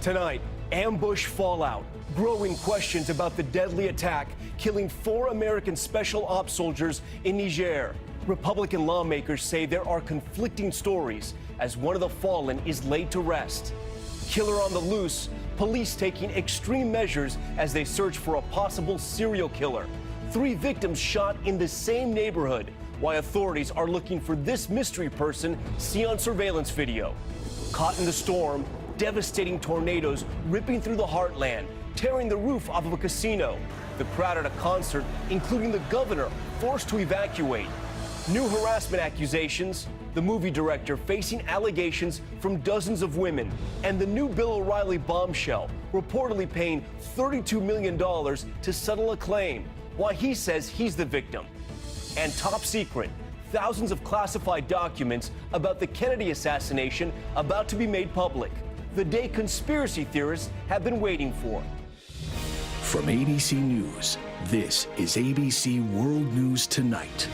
Tonight, ambush fallout, growing questions about the deadly attack killing 4 American special ops soldiers in Niger. Republican lawmakers say there are conflicting stories as one of the fallen is laid to rest. Killer on the loose, police taking extreme measures as they search for a possible serial killer. 3 victims shot in the same neighborhood, why authorities are looking for this mystery person seen on surveillance video. Caught in the storm, devastating tornadoes ripping through the heartland, tearing the roof off of a casino. The crowd at a concert, including the governor, forced to evacuate. New harassment accusations, the movie director facing allegations from dozens of women, and the new Bill O'Reilly bombshell, reportedly paying $32 million to settle a claim, why he says he's the victim. And top secret, thousands of classified documents about the Kennedy assassination about to be made public. The day conspiracy theorists have been waiting for. From ABC News, this is ABC World News Tonight.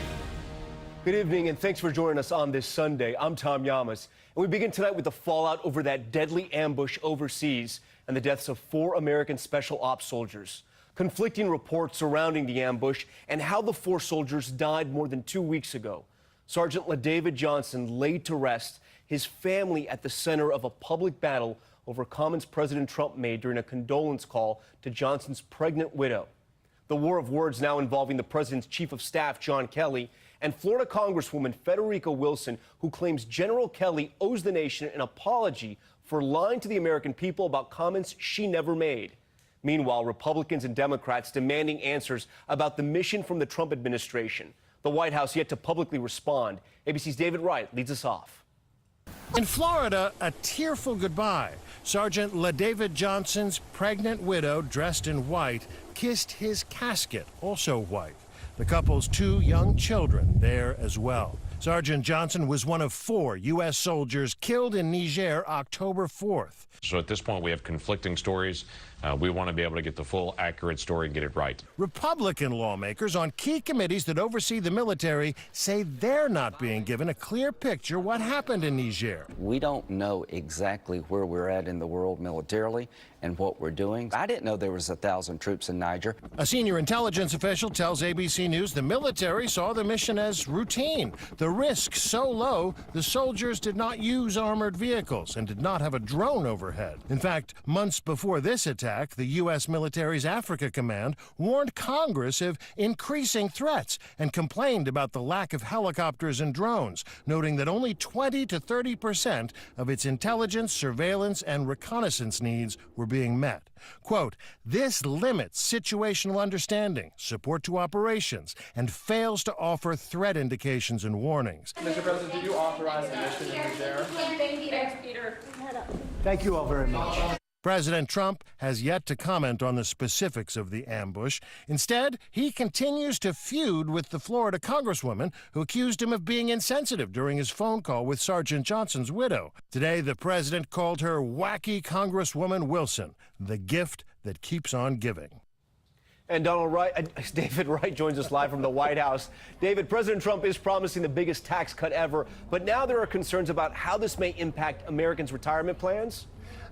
Good evening, and thanks for joining us on this Sunday. I'm Tom Llamas, and we begin tonight with the fallout over that deadly ambush overseas and the deaths of 4 American special ops soldiers. Conflicting reports surrounding the ambush and how the 4 soldiers died more than 2 weeks ago. Sergeant LaDavid Johnson laid to rest, his family at the center of a public battle over comments President Trump made during a condolence call to Johnson's pregnant widow. The war of words now involving the president's chief of staff, John Kelly, and Florida Congresswoman Federica Wilson, who claims General Kelly owes the nation an apology for lying to the American people about comments she never made. Meanwhile, Republicans and Democrats demanding answers about the mission from the Trump administration. The White House yet to publicly respond. ABC's David Wright leads us off. In Florida, a tearful goodbye. Sergeant LaDavid Johnson's pregnant widow, dressed in white, kissed his casket, also white. The couple's 2 young children there as well. Sergeant Johnson was one of 4 U.S. soldiers killed in Niger October 4th. So at this point, we have conflicting stories. We want to be able to get the full, accurate story and get it right. Republican lawmakers on key committees that oversee the military say they're not being given a clear picture what happened in Niger. We don't know exactly where we're at in the world militarily and what we're doing. I didn't know there was 1,000 troops in Niger. A senior intelligence official tells ABC News the military saw the mission as routine. The risk so low, the soldiers did not use armored vehicles and did not have a drone overhead. In fact, months before this attack, the U.S. military's Africa Command warned Congress of increasing threats and complained about the lack of helicopters and drones, noting that only 20 to 30% of its intelligence, surveillance, and reconnaissance needs were being met. Quote, "This limits situational understanding, support to operations, and fails to offer threat indications and warnings." Mr. President, did you authorize the mission in Niger? Thanks, Peter. Thank you all very much. President Trump has yet to comment on the specifics of the ambush. Instead, he continues to feud with the Florida Congresswoman who accused him of being insensitive during his phone call with Sergeant Johnson's widow. Today, the president called her wacky Congresswoman Wilson, the gift that keeps on giving. And David Wright joins us live from the White House. David, President Trump is promising the biggest tax cut ever, but now there are concerns about how this may impact Americans' retirement plans.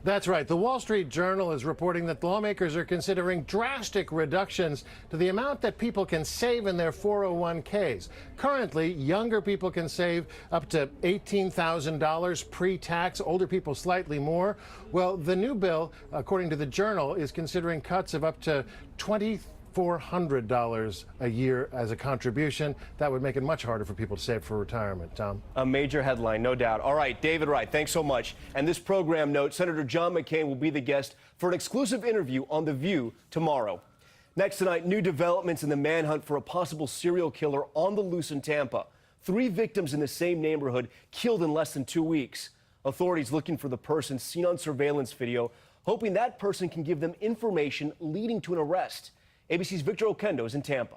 That's right. The Wall Street Journal is reporting that lawmakers are considering drastic reductions to the amount that people can save in their 401ks. Currently, younger people can save up to $18,000 pre-tax, older people slightly more. Well, the new bill, according to the Journal, is considering cuts of up to $2,400 a year as a contribution. That would make it much harder for people to save for retirement, Tom. A major headline, no doubt. All right, David Wright, thanks so much. And this program note, Senator John McCain will be the guest for an exclusive interview on The View tomorrow. Next tonight, new developments in the manhunt for a possible serial killer on the loose in Tampa. 3 victims in the same neighborhood killed in less than 2 weeks. Authorities looking for the person seen on surveillance video, hoping that person can give them information leading to an arrest. ABC's Victor Oquendo is in Tampa.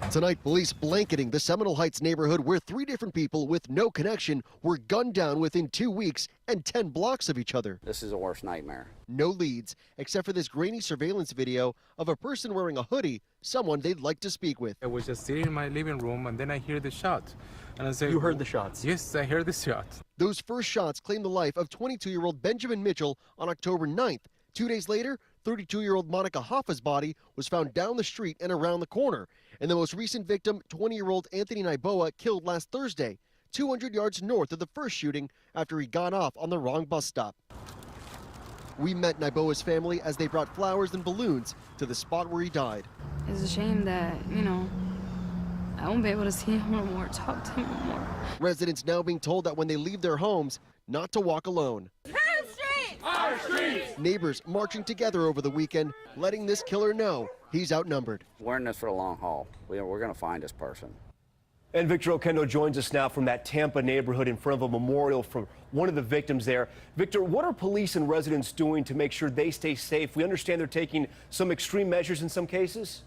Tonight, police blanketing the Seminole Heights neighborhood where 3 different people with no connection were gunned down within 2 weeks and 10 blocks of each other. This is a worst nightmare. No leads, except for this grainy surveillance video of a person wearing a hoodie, someone they'd like to speak with. I was just sitting in my living room and then I hear the shot. And I said, You heard the shots? Yes, I heard the shot. Those first shots claimed the life of 22-year-old Benjamin Mitchell on October 9th. 2 days later, 32-year-old Monica Hoffa's body was found down the street and around the corner. And the most recent victim, 20-year-old Anthony Naiboa, killed last Thursday, 200 yards north of the first shooting after he got off on the wrong bus stop. We met Naiboa's family as they brought flowers and balloons to the spot where he died. It's a shame that, I won't be able to see him no more, talk to him no more. Residents now being told that when they leave their homes, not to walk alone. Our streets! Neighbors marching together over the weekend, letting this killer know he's outnumbered. We're in this for the long haul. We're going to find this person. And Victor Oquendo joins us now from that Tampa neighborhood in front of a memorial for one of the victims there. Victor, what are police and residents doing to make sure they stay safe? We understand they're taking some extreme measures in some cases.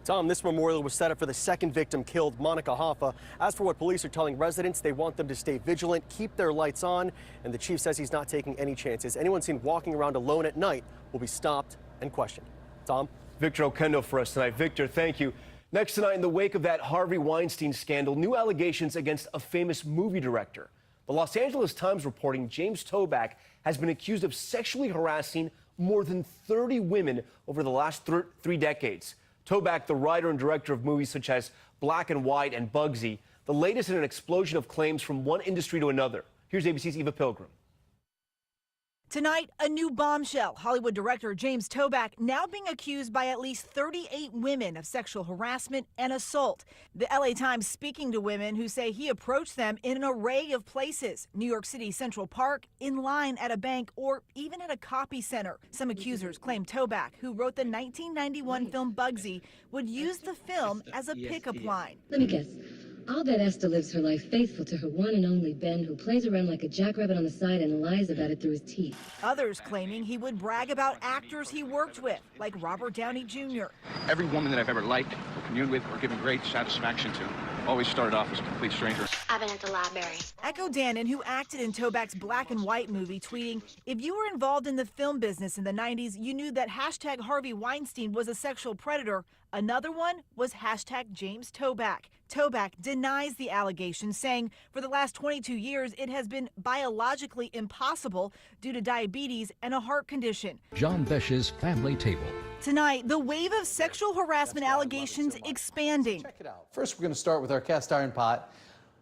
Tom, this memorial was set up for the second victim killed, Monica Hoffa. As for what police are telling residents, they want them to stay vigilant, keep their lights on, and the chief says he's not taking any chances. Anyone seen walking around alone at night will be stopped and questioned. Tom? Victor Oquendo for us tonight. Victor, thank you. Next tonight, in the wake of that Harvey Weinstein scandal, new allegations against a famous movie director. The Los Angeles Times reporting James Toback has been accused of sexually harassing more than 30 women over the last 3 decades. Toback, the writer and director of movies such as Black and White and Bugsy, the latest in an explosion of claims from one industry to another. Here's ABC's Eva Pilgrim. Tonight, a new bombshell. Hollywood director James Toback now being accused by at least 38 women of sexual harassment and assault. The LA Times speaking to women who say he approached them in an array of places. New York City Central Park, in line at a bank, or even at a copy center. Some accusers claim Toback, who wrote the 1991 film Bugsy, would use the film as a pickup line. Let me guess. I'll bet Esther lives her life faithful to her one and only Ben, who plays around like a jackrabbit on the side and lies about it through his teeth. Others claiming he would brag about actors he worked with, like Robert Downey Jr. Every woman that I've ever liked, or communed with, or given great satisfaction to, always started off as a complete stranger. I've been at the library. Echo Dannon, who acted in Toback's Black and White movie, tweeting, "If you were involved in the film business in the 90s, you knew that hashtag Harvey Weinstein was a sexual predator. Another one was hashtag James Toback." Toback denies the allegation, saying for the last 22 years it has been biologically impossible due to diabetes and a heart condition. John Besh's Family Table. Tonight, the wave of sexual harassment allegations expanding. Check it out. First, we're going to start with our cast iron pot.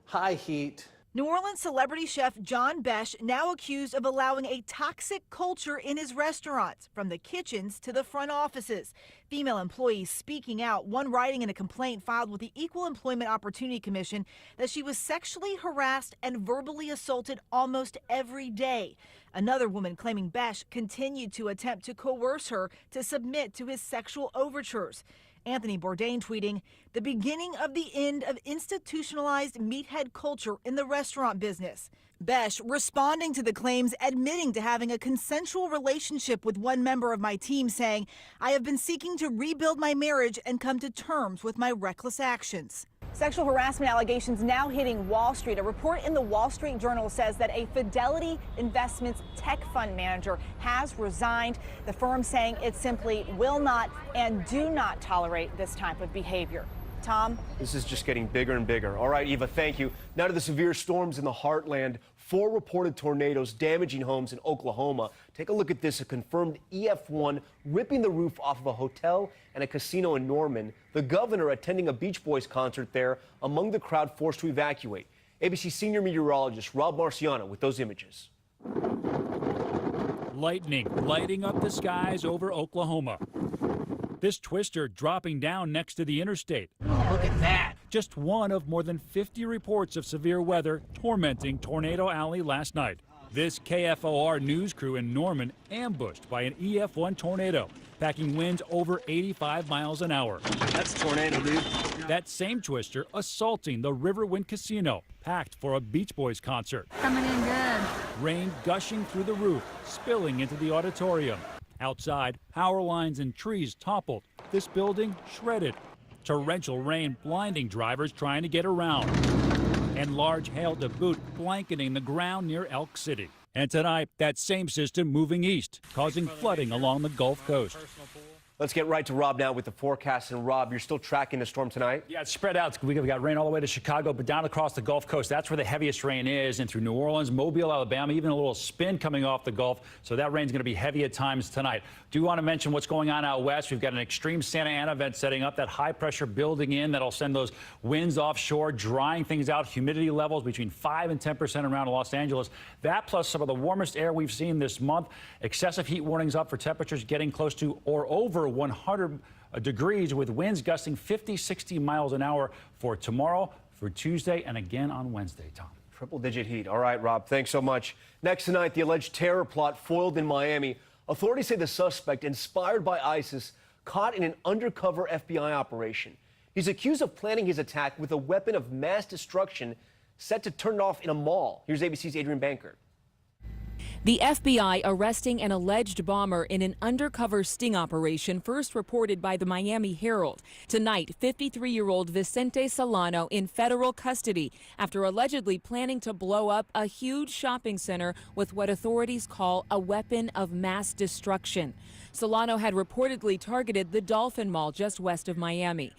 High heat. New Orleans celebrity chef John Besh now accused of allowing a toxic culture in his restaurants, from the kitchens to the front offices. Female employees speaking out, one writing in a complaint filed with the Equal Employment Opportunity Commission that she was sexually harassed and verbally assaulted almost every day. Another woman claiming Besh continued to attempt to coerce her to submit to his sexual overtures. Anthony Bourdain tweeting, "The beginning of the end of institutionalized meathead culture in the restaurant business." Besh responding to the claims, admitting to having a consensual relationship with one member of my team, saying, "I have been seeking to rebuild my marriage and come to terms with my reckless actions." Sexual harassment allegations now hitting Wall Street. A report in the Wall Street Journal says that a Fidelity Investments tech fund manager has resigned. The firm saying it simply will not and do not tolerate this type of behavior. Tom? This is just getting bigger and bigger. All right, Eva, thank you. Now to the severe storms in the heartland. 4 reported tornadoes damaging homes in Oklahoma. Take a look at this, a confirmed EF1 ripping the roof off of a hotel and a casino in Norman. The governor attending a Beach Boys concert there, among the crowd forced to evacuate. ABC senior meteorologist Rob Marciano with those images. Lightning lighting up the skies over Oklahoma. This twister dropping down next to the interstate. Oh, look at that. Just one of more than 50 reports of severe weather tormenting Tornado Alley last night. This KFOR news crew in Norman ambushed by an EF1 tornado, packing winds over 85 miles an hour. That's a tornado, dude. That same twister assaulting the Riverwind Casino, packed for a Beach Boys concert. Coming in good. Rain gushing through the roof, spilling into the auditorium. Outside, power lines and trees toppled. This building shredded. Torrential rain blinding drivers trying to get around. And large hail to boot blanketing the ground near Elk City. And tonight, that same system moving east, causing flooding along the Gulf Coast. Let's get right to Rob now with the forecast. And Rob, you're still tracking the storm tonight? Yeah, it's spread out. We've got rain all the way to Chicago, but down across the Gulf Coast. That's where the heaviest rain is, and through New Orleans, Mobile, Alabama, even a little spin coming off the Gulf. So that rain's going to be heavy at times tonight. Do want to mention what's going on out west. We've got an extreme Santa Ana event setting up, that high pressure building in that'll send those winds offshore, drying things out, humidity levels between 5 and 10% around Los Angeles. That plus some of the warmest air we've seen this month. Excessive heat warnings up for temperatures getting close to or over 100 degrees, with winds gusting 50, 60 miles an hour for tomorrow, for Tuesday, and again on Wednesday, Tom. Triple-digit heat. All right, Rob, thanks so much. Next tonight, the alleged terror plot foiled in Miami. Authorities say the suspect, inspired by ISIS, caught in an undercover FBI operation. He's accused of planning his attack with a weapon of mass destruction set to turn it off in a mall. Here's ABC's Adrian Bankert. The FBI arresting an alleged bomber in an undercover sting operation, first reported by the Miami Herald. Tonight, 53-year-old Vicente Solano in federal custody after allegedly planning to blow up a huge shopping center with what authorities call a weapon of mass destruction. Solano had reportedly targeted the Dolphin Mall just west of Miami.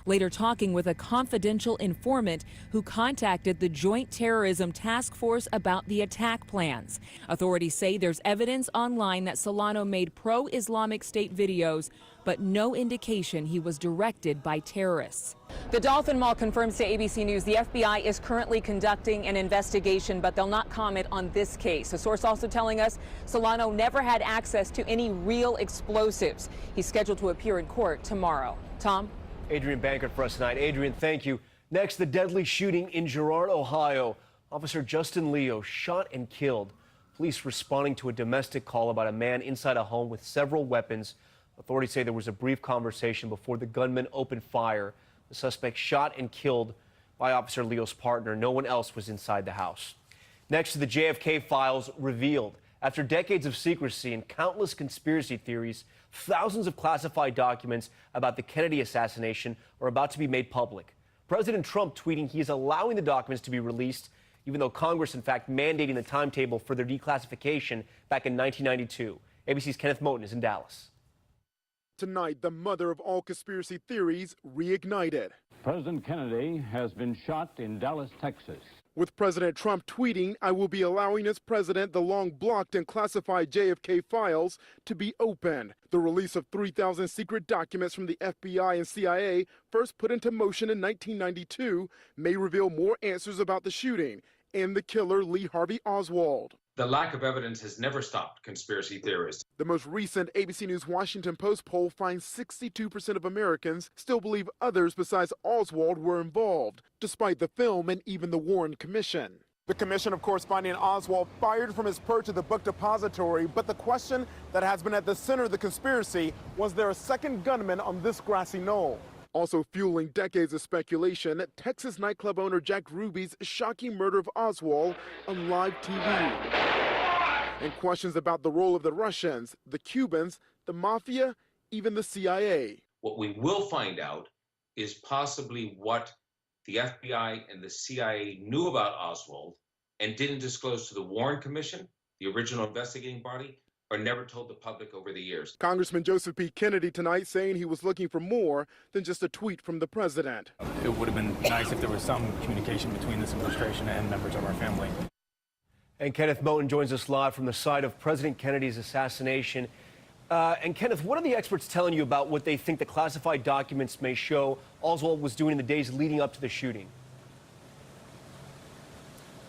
Later talking with a confidential informant who contacted the Joint Terrorism Task Force about the attack plans. Authorities say there's evidence online that Solano made pro-Islamic State videos, but no indication he was directed by terrorists. The Dolphin Mall confirms to ABC News the FBI is currently conducting an investigation, but they'll not comment on this case. A source also telling us Solano never had access to any real explosives. He's scheduled to appear in court tomorrow. Tom? Adrian Bankert for us tonight. Adrian, thank you. Next, the deadly shooting in Girard, Ohio. Officer Justin Leo shot and killed. Police responding to a domestic call about a man inside a home with several weapons. Authorities say there was a brief conversation before the gunman opened fire. The suspect shot and killed by Officer Leo's partner. No one else was inside the house. Next, the JFK files revealed. After decades of secrecy and countless conspiracy theories, thousands of classified documents about the Kennedy assassination are about to be made public. President Trump tweeting he is allowing the documents to be released, even though Congress, in fact, mandating the timetable for their declassification back in 1992. ABC's Kenneth Moten is in Dallas. Tonight, the mother of all conspiracy theories reignited. President Kennedy has been shot in Dallas, Texas. With President Trump tweeting, "I will be allowing as president the long blocked and classified JFK files to be opened." The release of 3,000 secret documents from the FBI and CIA, first put into motion in 1992, may reveal more answers about the shooting and the killer Lee Harvey Oswald. The lack of evidence has never stopped conspiracy theorists. The most recent ABC News Washington Post poll finds 62% of Americans still believe others besides Oswald were involved, despite the film and even the Warren Commission. The commission, of course, finding Oswald fired from his perch at the book depository, but the question that has been at the center of the conspiracy, was there a second gunman on this grassy knoll? Also fueling decades of speculation, Texas nightclub owner Jack Ruby's shocking murder of Oswald on live TV. And questions about the role of the Russians, the Cubans, the mafia, even the CIA. What we will find out is possibly what the FBI and the CIA knew about Oswald and didn't disclose to the Warren Commission, the original investigating body, or never told the public over the years. Congressman Joseph P. Kennedy tonight saying he was looking for more than just a tweet from the president. It would have been nice if there was some communication between this administration and members of our family. And Kenneth Moten joins us live from the site of President Kennedy's assassination. And Kenneth, what are the experts telling you about what they think the classified documents may show Oswald was doing in the days leading up to the shooting?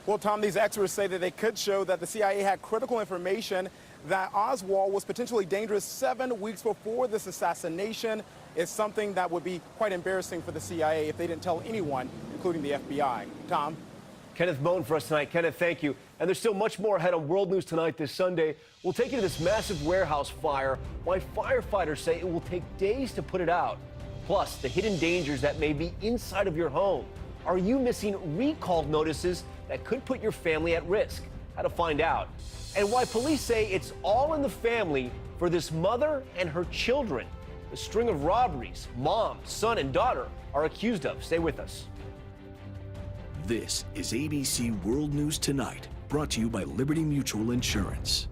Well, Tom, these experts say that they could show that the CIA had critical information that Oswald was potentially dangerous 7 weeks before this assassination. Is something that would be quite embarrassing for the CIA if they didn't tell anyone, including the FBI. Tom? Kenneth Moten for us tonight. Kenneth, thank you. And there's still much more ahead on World News Tonight this Sunday. We'll take you to this massive warehouse fire, why firefighters say it will take days to put it out. Plus, the hidden dangers that may be inside of your home. Are you missing recall notices that could put your family at risk? How to find out. And why police say it's all in the family for this mother and her children. The string of robberies mom, son, and daughter are accused of. Stay with us. This is ABC World News Tonight, brought to you by Liberty Mutual Insurance.